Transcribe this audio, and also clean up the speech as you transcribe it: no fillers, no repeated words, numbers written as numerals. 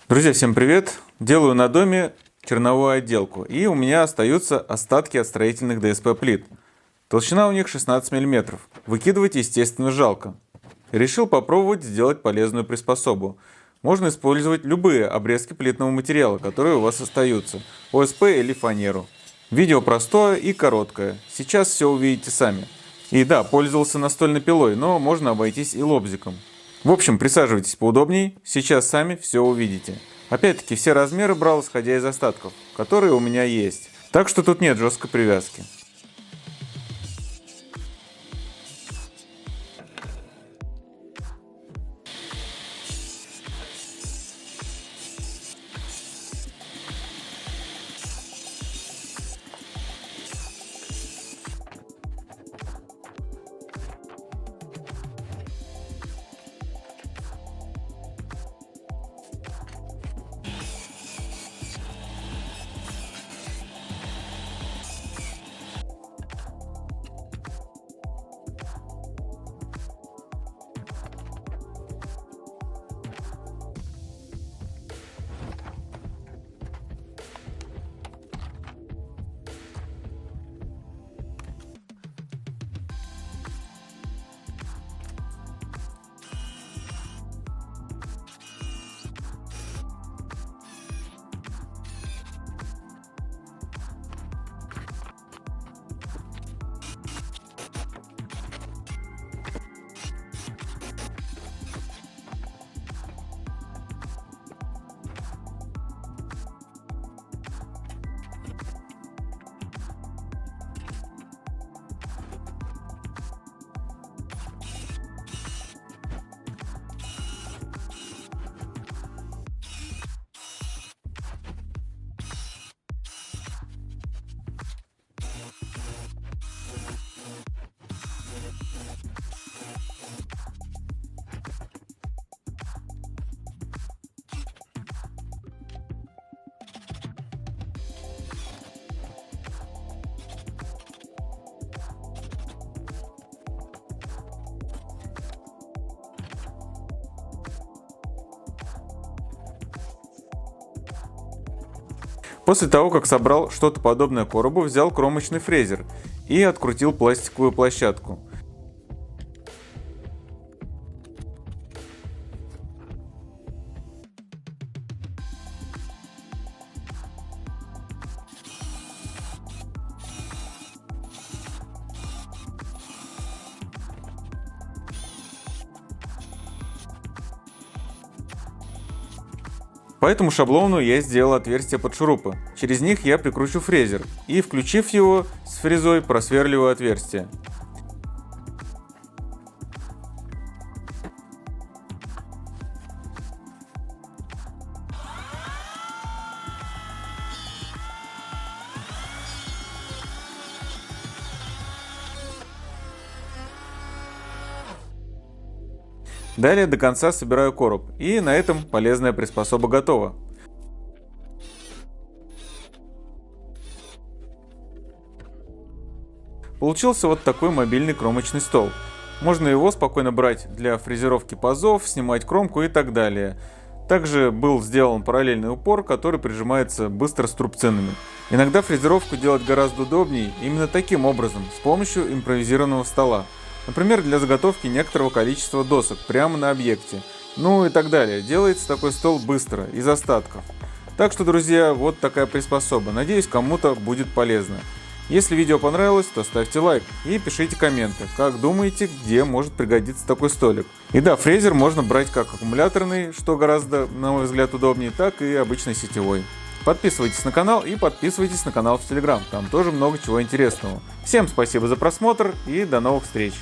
Друзья, всем привет! Делаю на доме черновую отделку, и у меня остаются остатки от строительных ДСП плит. Толщина у них 16 мм. Выкидывать, естественно, жалко. Решил попробовать сделать полезную приспособу. Можно использовать любые обрезки плитного материала, которые у вас остаются, ОСП или фанеру. Видео простое и короткое. Сейчас все увидите сами. И да, пользовался настольной пилой, но можно обойтись и лобзиком. В общем, присаживайтесь поудобней, сейчас сами все увидите. Опять-таки, все размеры брал, исходя из остатков, которые у меня есть. Так что тут нет жесткой привязки. После того, как собрал что-то подобное коробу, взял кромочный фрезер и открутил пластиковую площадку. По этому шаблону я сделал отверстия под шурупы. Через них я прикручу фрезер и, включив его с фрезой, просверливаю отверстие. Далее до конца собираю короб, и на этом полезная приспособа готова. Получился вот такой мобильный кромочный стол. Можно его спокойно брать для фрезеровки пазов, снимать кромку и так далее. Также был сделан параллельный упор, который прижимается быстро струбцинами. Иногда фрезеровку делать гораздо удобнее именно таким образом, с помощью импровизированного стола. Например, для заготовки некоторого количества досок прямо на объекте. Ну и так далее. Делается такой стол быстро, из остатков. Так что, друзья, вот такая приспособа. Надеюсь, кому-то будет полезно. Если видео понравилось, то ставьте лайк и пишите комменты, как думаете, где может пригодиться такой столик. И да, фрезер можно брать как аккумуляторный, что гораздо, на мой взгляд, удобнее, так и обычный сетевой. Подписывайтесь на канал и подписывайтесь на канал в Telegram, там тоже много чего интересного. Всем спасибо за просмотр и до новых встреч!